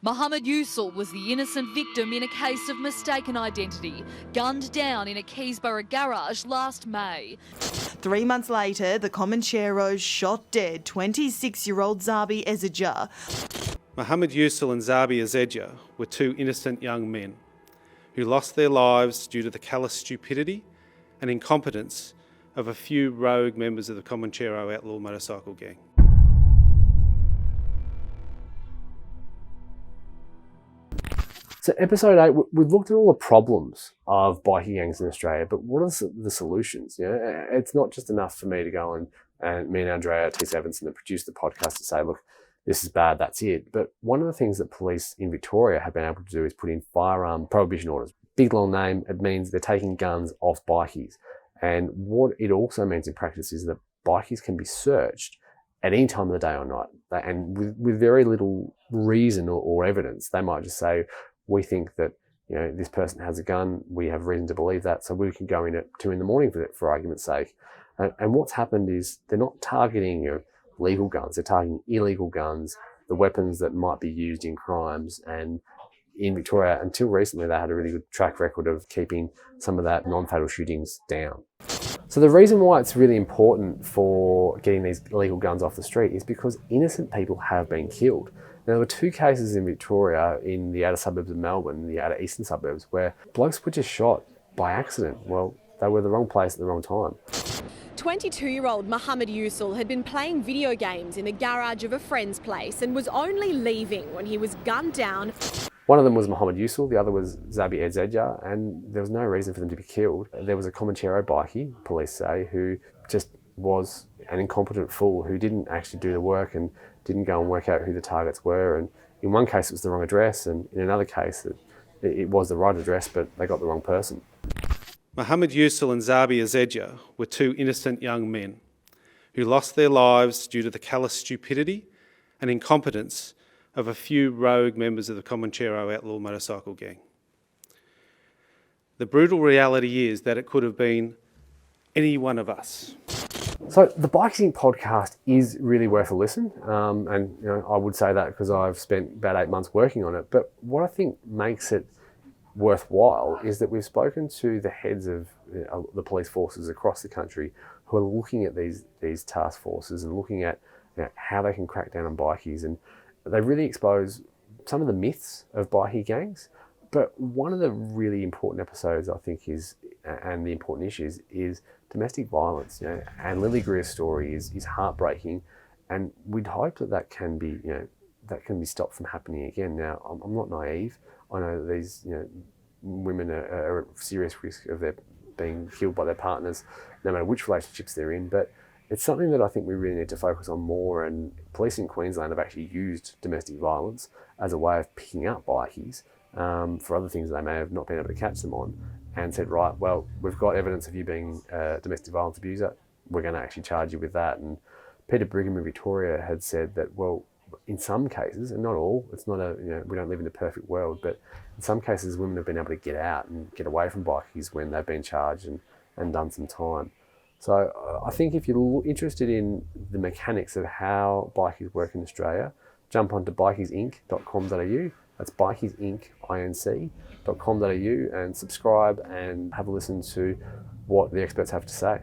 Mohammed Yusul was the innocent victim in a case of mistaken identity, gunned down in a Keysborough garage last May. 3 months later, the Comancheros shot dead 26-year-old Zabi Ezedja. Mohammed Yusul and Zabi Ezedja were two innocent young men who lost their lives due to the callous stupidity and incompetence of a few rogue members of the Comanchero outlaw motorcycle gang. So episode 8, we've looked at all the problems of bikie gangs in Australia, but what are the solutions? You know, it's not just enough for me to go and me and Andrea T. Evanson that produced the podcast to say, look, this is bad, that's it. But one of the things that police in Victoria have been able to do is put in firearm prohibition orders. Big long name, it means they're taking guns off bikies. And what it also means in practice is that bikies can be searched at any time of the day or night. And with very little reason or evidence, they might just say, we think that, you know, this person has a gun, we have reason to believe that, so we can go in at 2 a.m. for argument's sake. And what's happened is they're not targeting, you know, legal guns, they're targeting illegal guns, the weapons that might be used in crimes. And in Victoria, until recently, they had a really good track record of keeping some of that non-fatal shootings down. So the reason why it's really important for getting these illegal guns off the street is because innocent people have been killed. Now, there were 2 cases in Victoria in the outer suburbs of Melbourne, the outer eastern suburbs, where blokes were just shot by accident. Well, they were in the wrong place at the wrong time. 22-year-old Mohammed Yusul had been playing video games in the garage of a friend's place and was only leaving when he was gunned down. One of them was Mohammed Yusul, the other was Zabi Ezedja, and there was no reason for them to be killed. There was a Comanchero bikie, police say, who just was an incompetent fool who didn't actually do the work and didn't go and work out who the targets were. And in one case it was the wrong address, and in another case it was the right address, but they got the wrong person. Mohammed Yusul and Zabi Ezedja were two innocent young men who lost their lives due to the callous stupidity and incompetence of a few rogue members of the Comanchero outlaw motorcycle gang. The brutal reality is that it could have been any one of us. So the Bikies Inc podcast is really worth a listen, and you know, I would say that because I've spent about 8 months working on it. But what I think makes it worthwhile is that we've spoken to the heads of the police forces across the country who are looking at these task forces and looking at, you know, how they can crack down on bikies, and they really expose some of the myths of bikie gangs. But one of the really important episodes, I think, and the important issues is domestic violence. You know, and Lily Greer's story is heartbreaking, and we'd hope that can be, you know, that can be stopped from happening again. Now, I'm not naive. I know that these, you know, women are at serious risk of their being killed by their partners, no matter which relationships they're in. But it's something that I think we really need to focus on more. And police in Queensland have actually used domestic violence as a way of picking up bikies for other things they may have not been able to catch them on, and said, right, well, we've got evidence of you being a domestic violence abuser. We're going to actually charge you with that. And Peter Brigham in Victoria had said that, well, in some cases, and not all, it's not a, you know, we don't live in a perfect world, but in some cases women have been able to get out and get away from bikies when they've been charged and done some time. So I think if you're interested in the mechanics of how bikies work in Australia, jump onto bikiesinc.com.au. That's bikiesinc.com.au, and subscribe and have a listen to what the experts have to say.